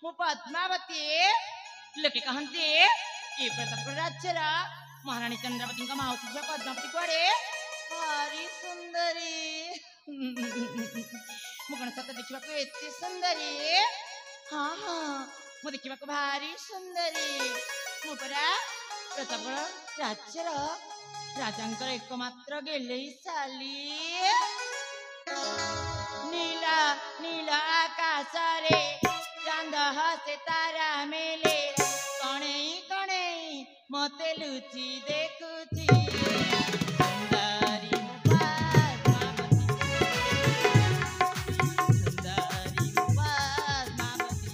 मु पद्मावती लोके कहते ये प्रतापगढ़ राज्यर महाराणी चंद्रावती मौसी झील पद्मावती कड़े भारी सुंदरी मु कौन सत देखा एत सुंदरी हाँ हाँ मु देखा भारी सुंदरी मु परा प्रतापगढ़ राज्यर राजा एकमात्र गेले साली नीला नीला आकाश रे चांद हसे तारा मेले कणे कणे मते लुची देखुची सुंदरी पद्मावती सुंदरी पद्मावती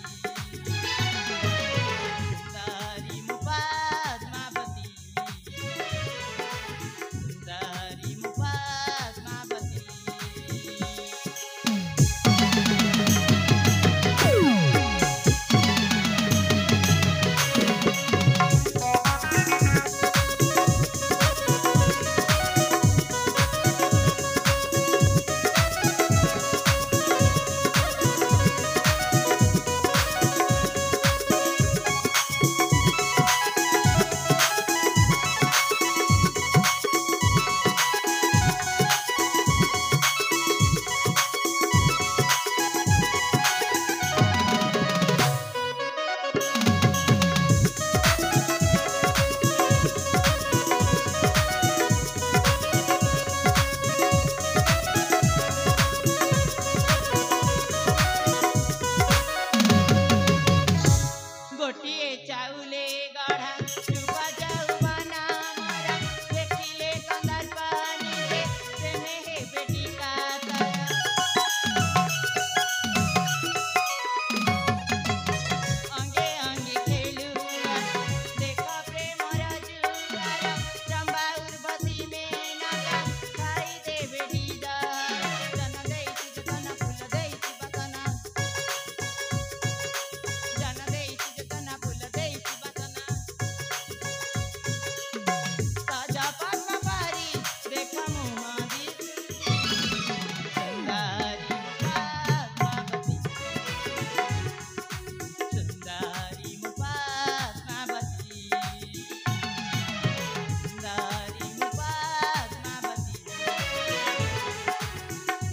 सुंदरी पद्मावती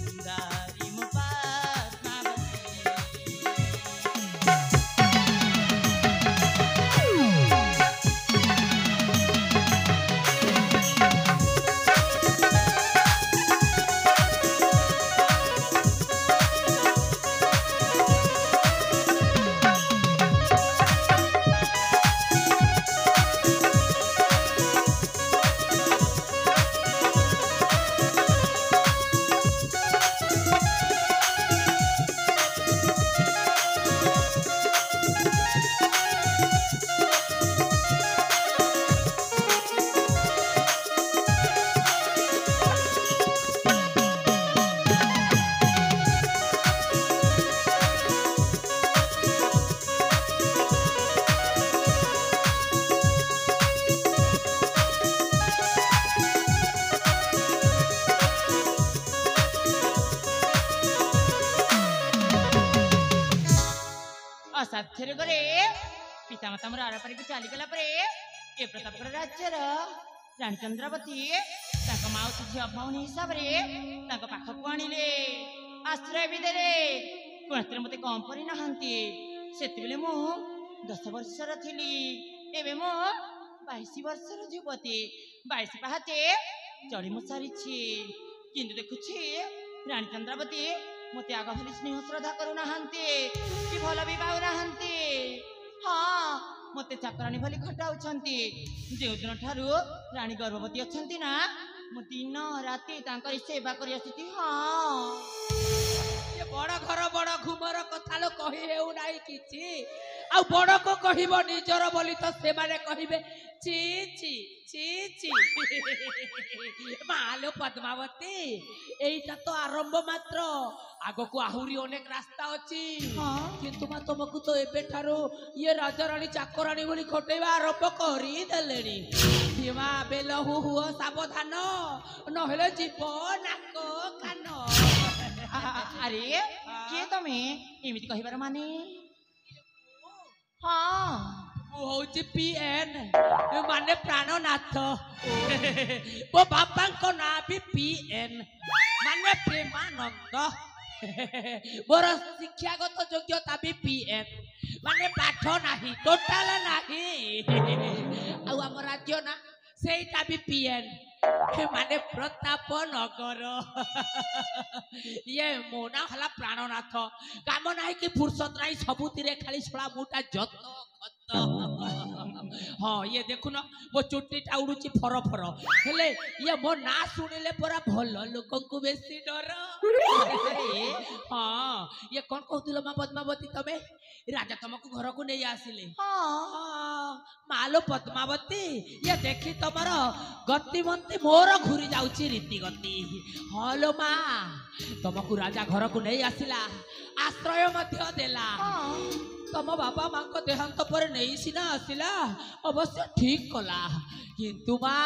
सुंदरी पद्मावती असाध्यर गरे पितामाता मोर आरपारी को चलीगला ए प्रतापगढ़ राज्यर रानी चंद्रावती मौसी झील भौणी हिसाब से पाखक आणिले आश्रय भी देले कौन मत कम कर से मु 10 वर्षर थी एवं मो 22 वर्षर युवती 22 पहाते चढ़ी मु सारी किंतु देखुची रानी चंद्रावती मत आग भली स्नेह श्रद्धा करूना कि भल भी पाऊना हाँ मत चाकराणी भली खटाऊ जो दिन ठारू रानी गर्भवती अच्छा ना मु दिन राति सेवा कर हाँ बड़ घर बड़ घुमर कथा लो कही हेउना किछि आ बड़ को कहिबो निजर बोली तो से माने कहिबे ची ची ची ची मालो पद्मावती एटा तो आरंभ मात्र आगो को आहुरी अनेक रास्ता अछि किंतु मा तुमको तो एबे ठारो ये राजा रानी चाकरानी बोली खटेबा आरंभ करी देलेनी हिमा बेलहु हुओ सावधान नहेले जीव नाक कान अरे किए तमें एमिति कहिबार माने ହଁ ମୁଁ ହଉଛି ପିଏନ୍ ମାନେ ପ୍ରାଣନାଥ। ମୋ ବାପାଙ୍କ ନାଁ ବି ପିଏନ୍ ମାନେ ପ୍ରେମାନନ୍ଦ। ମୋର ଶିକ୍ଷାଗତ ଯୋଗ୍ୟତା ବି ପିଏନ୍ ମାନେ ପାଠ ନାହିଁ ଟୋଟାଲ ନାହିଁ। ଆଉ ଆମ ରାଜ୍ୟ ନା ସେଇଟା ବି ପିଏନ୍ ମାନେ ପ୍ରତାପ ନଗର। ଇଏ ମୋ ନାଁ ହେଲା ପ୍ରାଣନାଥ। କାମ ନାହିଁ କି ଫୁର୍ସତ ନାହିଁ ସବୁଥିରେ ଖାଲି ଶଳା ମୁଟା ଯତ ଖତ। ହଁ ଇଏ ଦେଖୁନ ମୋ ଚୁଟିଟା ଉଡୁଛି ଫର ଫର ହେଲେ ଇଏ ମୋ ନାଁ ଶୁଣିଲେ ପରା ଭଲ ଲୋକଙ୍କୁ ବେଶୀ ଡର। ହଁ ଇଏ କଣ କହୁଥିଲ ମା ପଦ୍ମାବତୀ ତମେ ରାଜା ତମକୁ ଘରକୁ ନେଇ ଆସିଲେ? ମାଲୋ ପଦ୍ମାବତୀ ଇଏ ଦେଖି ତମର ଗତିମତି ମୋର ଘୁରି ଯାଉଛି ରୀତିଗତି। ହଲୋ ମା ତମକୁ ରାଜା ଘରକୁ ନେଇ ଆସିଲା ଆଶ୍ରୟ ମଧ୍ୟ ଦେଲା। ତମ ବାପା ମାଙ୍କ ଦେହାନ୍ତ ପରେ ନେଇ ସିନା ଆସିଲା ଅବଶ୍ୟ ଠିକ କଲା କିନ୍ତୁ ମା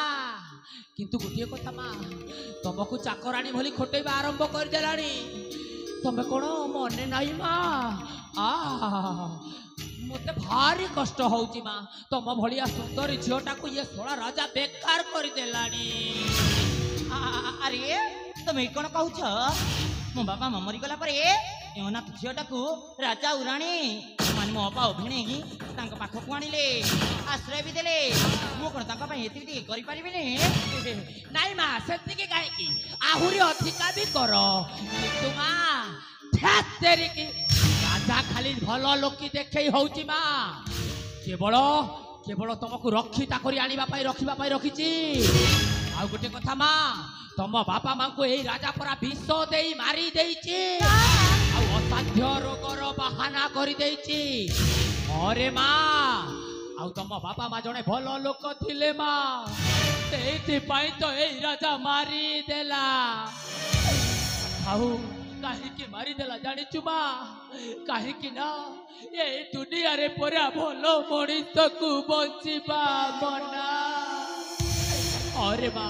କିନ୍ତୁ ଗୋଟିଏ କଥା ମା ତମକୁ ଚାକରାଣୀ ଭଳି ଖଟେଇବା ଆରମ୍ଭ କରିଦେଲାଣି। ତମେ କଣ ମନେ ନାହିଁ ମା? ମତେ ଭାରି କଷ୍ଟ ହଉଛି ମା ତମ ଭଳିଆ ସୁନ୍ଦରୀ ଝିଅଟାକୁ ଇଏ ଶଳା ରାଜା ବେକାର କରିଦେଲାଣି। ଆରେ ତମେ କଣ କହୁଛ? ମୋ ବାପା ମରିଗଲା ପରେ ଏ ଅନାଥ ଝିଅଟାକୁ ରାଜା ଉରାଣୀ ମାନେ ମୋ ବାପା ଅଭିଣେଇ ତାଙ୍କ ପାଖକୁ ଆଣିଲେ ଆଶ୍ରୟ ବି ଦେଲେ। ମୁଁ କଣ ତାଙ୍କ ପାଇଁ ଏତିକି କରିପାରିବିନି? ନାଇଁ ମା ସେତିକି କାହିଁକି ଆହୁରି ଅଧିକା ବି କର। କିନ୍ତୁ ମା ରାଜା ଖାଲି ଭଲ ଲୋକି ଦେଖେଇ ହଉଛି ମା କେବଳ କେବଳ ତମକୁ ରକ୍ଷିତା କରି ଆଣିବା ପାଇଁ ରଖିବା ପାଇଁ ରଖିଛି। ଆଉ ଗୋଟେ କଥା ମା ତମ ବାପା ମାଙ୍କୁ ଏଇ ରାଜା ପରା ବିଷ ଦେଇ ମାରି ଦେଇଛି ଆଉ ଅସାଧ୍ୟ ରୋଗର ବାହାନା କରିଦେଇଛି। ଅରେ ମା ଆଉ ତମ ବାପା ମା ଜଣେ ଭଲ ଲୋକ ଥିଲେ ମା ସେଇଥିପାଇଁ ତ ଏଇ ରାଜା ମାରିଦେଲା। ଆଉ କାହିଁକି ମାରିଦେଲା ଜାଣିଛୁ ମା? କାହିଁକି ନା ଏଇ ଦୁନିଆରେ ପରା ଭଲ ମଣିଷକୁ ବଞ୍ଚିବା ମନା। ଅରେ ମା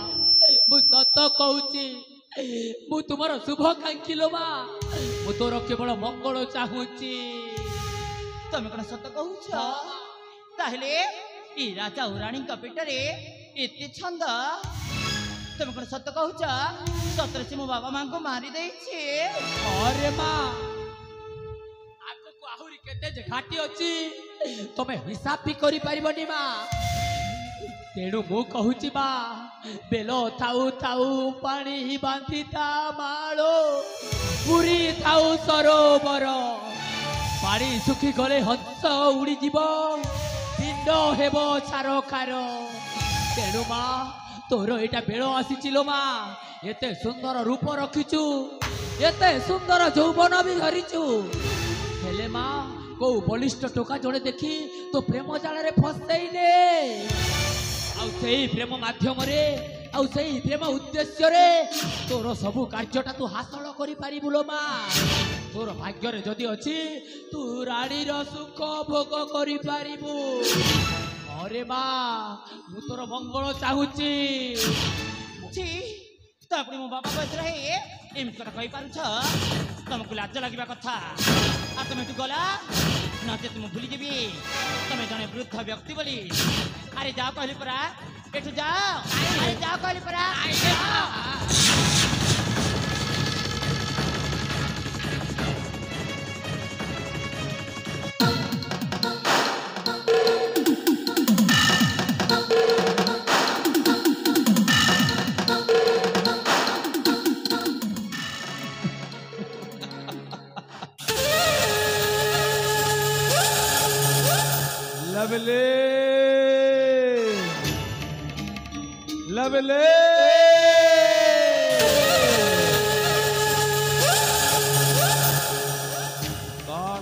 ମୁଁ ସତ କହୁଛି ମୁଁ ତୁମର ଶୁଭକାଂକ୍ଷୀ ଲୋ ମା ମୁଁ ତୋର କେବଳ ମଙ୍ଗଳ ଚାହୁଁଛି। ତମେ କଣ ସତ କହୁଛ? ତାହେଲେ ଏ ରାଜା ଉରାଣୀଙ୍କ ପେଟରେ ଏତେ ଛନ୍ଦ? ତମେ କଣ ସତ କହୁଛ? ସତରେ ସେ ମୋ ବାବା ମାଙ୍କୁ ମାରି ଦେଇଛି? ଅରେ ମା ଆଗକୁ ଆହୁରି କେତେ ଯେ ଘାଟି ଅଛି ତମେ ହିସାବ ବି କରିପାରିବନି ମା। ତେଣୁ ମୁଁ କହୁଛି ମା ବେଲ ଥାଉ ଥାଉ ପାଣି ବାନ୍ଧିତା ମାଳ ପୁରୀ ଥାଉ ସରୋବର ପାଣି ଶୁଖିଗଲେ ହଂସ ଉଡ଼ିଯିବ ପିଣ୍ଡ ହେବ ଛାରକାର। ତେଣୁ ମା ତୋର ଏଇଟା ବେଳ ଆସିଛି ଲୋ ମା। ଏତେ ସୁନ୍ଦର ରୂପ ରଖିଛୁ ଏତେ ସୁନ୍ଦର ଯୌବନ ବି ଧରିଛୁ ହେଲେ ମା କୋଉ ବଳିଷ୍ଠ ଟୋକା ଜଣେ ଦେଖି ତୋ ପ୍ରେମ ଜାଳରେ ଫସେଇଲେ ଆଉ ସେଇ ପ୍ରେମ ମାଧ୍ୟମରେ ଆଉ ସେଇ ପ୍ରେମ ଉଦ୍ଦେଶ୍ୟରେ ତୋର ସବୁ କାର୍ଯ୍ୟଟା ତୁ ହାସଲ କରିପାରିବୁ ଲୋ ମା। ତୋର ଭାଗ୍ୟରେ ଯଦି ଅଛି ତୁ ରାଣୀର ସୁଖ ଭୋଗ କରିପାରିବୁ। ଅରେ ମା ମୁଁ ତୋର ମଙ୍ଗଳ ଚାହୁଁଛି। ତାପରେ ମୋ ବାବା ବୟସରେ ଏମିତି କଥା କହିପାରୁଛ? ତମକୁ ଲାଜ ଲାଗିବା କଥା। ଆଉ ତମେ ଏଠୁ ଗଲା ନଚେତ ମୁଁ ଭୁଲିଯିବି ତମେ ଜଣେ ବୃଦ୍ଧ ବ୍ୟକ୍ତି ବୋଲି। ଆରେ ଯାଅ କହିଲି ପରା ଏଠୁ ଯାଅ। ଆରେ ଯାଅ କହିଲି ପରା। लवले लवले कौन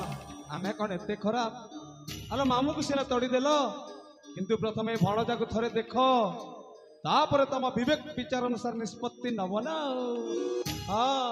आमे कौन एते खराब? आलो मामू को सिना तोड़ी देलो किंतु प्रथमे भणजा को थरे देखो तापर तम विवेक विचार अनुसार निष्पत्ति नब ना। हाँ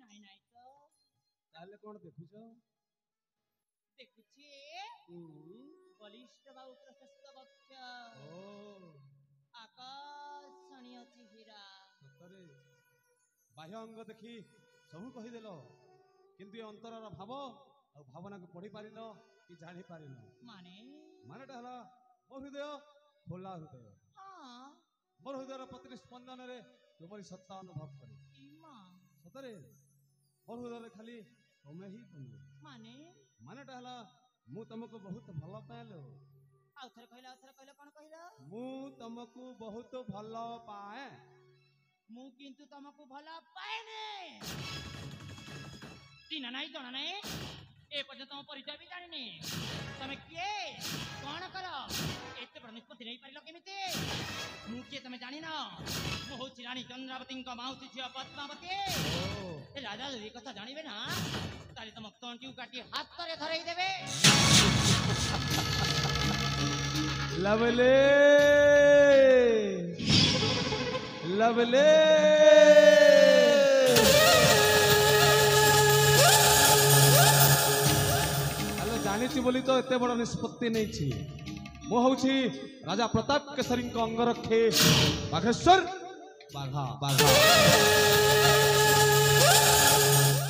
ନାଇଁ ନାଇଁ ତ ତାହେଲେ କଣ ଦେଖୁଛ? ଦେଖୁଛି ବଳିଷ୍ଠ ବାହୁ ପ୍ରଶସ୍ତ ବକ୍ଷ ଓ ଆକର୍ଷଣୀୟ ଚେହେରା। ସତରେ ବାହ୍ୟ ଅଙ୍ଗ ଦେଖି ସବୁ କହିଦେଲ, କିନ୍ତୁ ଏ ଅନ୍ତରର ଭାବ ଆଉ ଭାବନାକୁ ପଢି ପାରିନ କି ଜାଣି ପାରିନ। ମାନେଟା ହେଲା ମୋ ହୃଦୟ ଖୋଲା ହୃଦୟ। ହଁ ମୋର ହୃଦୟର ପ୍ରତିଟି ସ୍ପନ୍ଦନରେ ତୁମରି ସତ୍ତା ଅନୁଭବ କରେ। ସତରେ ମୋର ହୃଦୟରେ ଖାଲି ତମେ ହିଁ ତମେ। ମାନେଟା ହେଲା ମୁଁ ତମକୁ ବହୁତ ଭଲ ପାଏଲୋ। ଆଉ ଥରେ କହିଲ କଣ କହିଲ? ମୁଁ ତମକୁ ବହୁତ ଭଲ ପାଏ। ମୁଁ କିନ୍ତୁ ତମକୁ ଭଲ ପାଏନି। ଚିହ୍ନା ନାହିଁ ଜଣା ନାହିଁ, ଏ ପର୍ଯ୍ୟନ୍ତ ତମ ପରିଚୟ ବି ଜାଣିନି। ତମେ କିଏ, କଣ କର, ଏତେ ବଡ ନିଷ୍ପତ୍ତି ନେଇପାରିଲ କେମିତି? ମୁଁ କିଏ ତମେ ଜାଣିନ? ମୁଁ ହଉଛି ରାଣୀ ଚନ୍ଦ୍ରାବତୀଙ୍କ ମାଉସୀ ଝିଅ ପଦ୍ମାବତୀ। ରାଜା ଯଦି କଥା ଜାଣିବେ ନା, ତାହେଲେ ତମ ତଣ୍ଟିକୁ କାଟି ହାତରେ ଧରେଇ ଦେବେ। ଲଭଲି ଲଭଲି ହେଲେ ଜାଣିଛି ବୋଲି ତ ଏତେ ବଡ ନିଷ୍ପତ୍ତି ନେଇଛି। ମୁଁ ହଉଛି ରାଜା ପ୍ରତାପ କେଶରୀଙ୍କ ଅଙ୍ଗରକ୍ଷୀ ବାଘେଶ୍ୱର ବାଘା ବାଘା।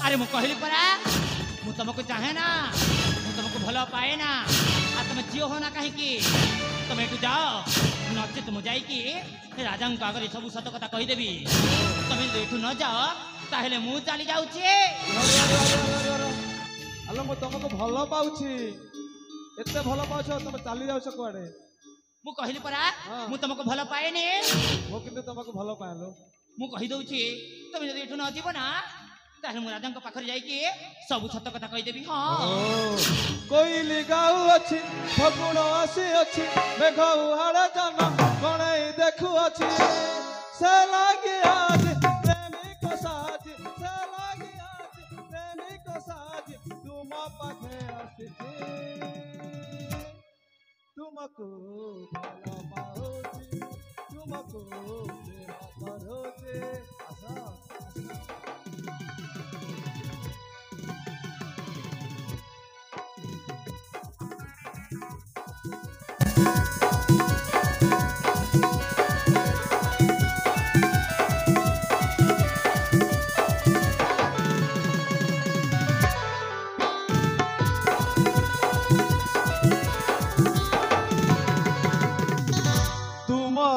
ଆରେ ମୁଁ କହିଲି ପରା, ମୁଁ ତମକୁ ଚାହେଁ ନା, ମୁଁ ତମକୁ ଭଲ ପାଏ ନା। ଆଉ ତମେ ଝିଅ ହୋ ନା କାହିଁକି? ତମେ ଏଠୁ ଯାଅ, ନଚେତ ମୁଁ ଯାଇକି ରାଜାଙ୍କ ଆଗରେ ସବୁ ସତ କଥା କହିଦେବି। ତମେ ଯଦି ଏଠୁ ନ ଯାଅ ତାହେଲେ ମୁଁ ଚାଲି ଯାଉଛି। ଆଲୋ ମୁଁ ତମକୁ ଭଲ ପାଉଛି, ଏତେ ଭଲ ପାଉଛ, ତମେ ଚାଲି ଯାଉଛ କୁଆଡେ? ମୁଁ କହିଲି ପରା, ମୁଁ ତମକୁ ଭଲ ପାଏନି। ମୁଁ କିନ୍ତୁ ତମକୁ ଭଲ ପାଏଲୋ। ମୁଁ କହିଦଉଛି, ତମେ ଯଦି ଏଠୁ ନ ଯିବ ନା, ତାହେଲେ ମୁଁ ରାଜାଙ୍କ ପାଖରେ ଯାଇକି ସବୁ ସତ କଥା କହିଦେବି। କୋଇଲି ଗାଉଅଛି, ଫଗୁଣ ଆସିଅଛି, ମେଘ ଉହାଡ଼ ଜନ କଣେଇ ଦେଖୁଅଛି। ସେ ଲାଗି ଆଜି ପ୍ରେମିକ ସାଜି, ସେ ଲାଗି ଆଜି ପ୍ରେମିକ ସାଜି ତୁମ ପାଖେ ଆସିଛି। ତୁମକୁ ଭଲ ପାଉଛି, ତୁମକୁ ପ୍ରେମ କରୁଛି।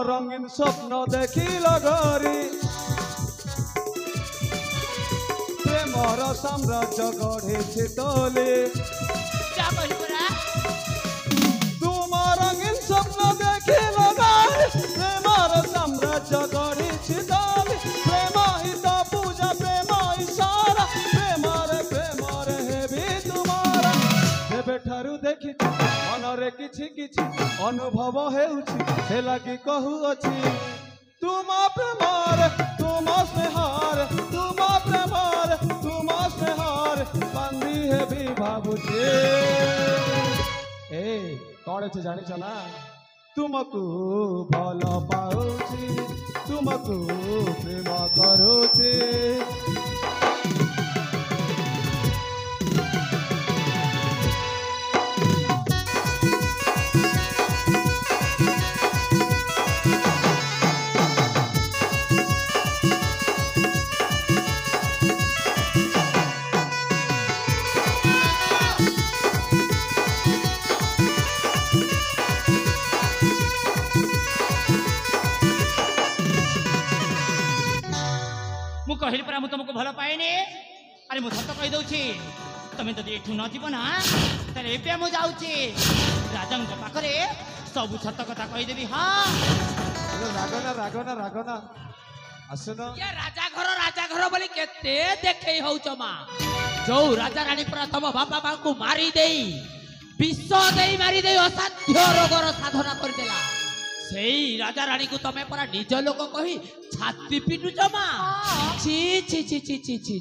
রঙিন স্বপ্ন দেখিল ঘরি, প্রেমর সাম্রাজ্য গড়েছে তোলে। তোমার রঙিন স্বপ্ন দেখিল ঘরি, প্রেমর সাম্রাজ্য গড়েছে তোলে। প্রেম হিত পূজা, প্রেম ইশারা, প্রেমরে প্রেমরে হেবি তোমার। যেবেঠারু দেখিছি মନରେ କିଛି କିଛି ଅନୁଭବ ହେଉଛି, ସେ ଲାଗି କହୁଅଛି ତୁମ ପ୍ରେମରେ, ତୁମ ସ୍ନେହରେ, ତୁମ ପ୍ରେମରେ, ତୁମ ସ୍ନେହରେ ବାନ୍ଧି ହେବି ଭାବୁଛି। ଏ କଣ ଅଛି ଜାଣିଛ ନା, ତୁମକୁ ଭଲ ପାଉଛି, ତୁମକୁ ପ୍ରେମ କରୁଛି। ମୁଁ କହିଲି ପରା, ମୁଁ ତମକୁ ଭଲ ପାଏନି। ଆରେ ମୁଁ ସତ କହିଦଉଛି, ତମେ ଯଦି ଏଠୁ ନ ଯିବ ନା, ତାହେଲେ ଏବେ ମୁଁ ଯାଉଛି ରାଜାଙ୍କ ପାଖରେ ସବୁ ସତ କଥା କହିଦେବି। ରାଗନା ରାଗନା ରାଗନା, ଆସୁନ। ରାଜା ଘର ବୋଲି କେତେ ଦେଖେଇ ହଉଛ ମା। ଯୋଉ ରାଜା ରାଣୀ ପରା ତମ ବାପା ମାଙ୍କୁ ମାରି ଦେଇ, ବିଷ ଦେଇ ମାରି ଦେଇ ଅସାଧ୍ୟ ରୋଗର ସାଧନା କରିଦେଲା, ସେଇ ରାଜା ରାଣୀକୁ ତମେ ପରା ନିଜ ଲୋକ କହି ଛାତି ପିଟୁଛ ମା। ଛି ଛି ଛି ଛି ଛି ଛି।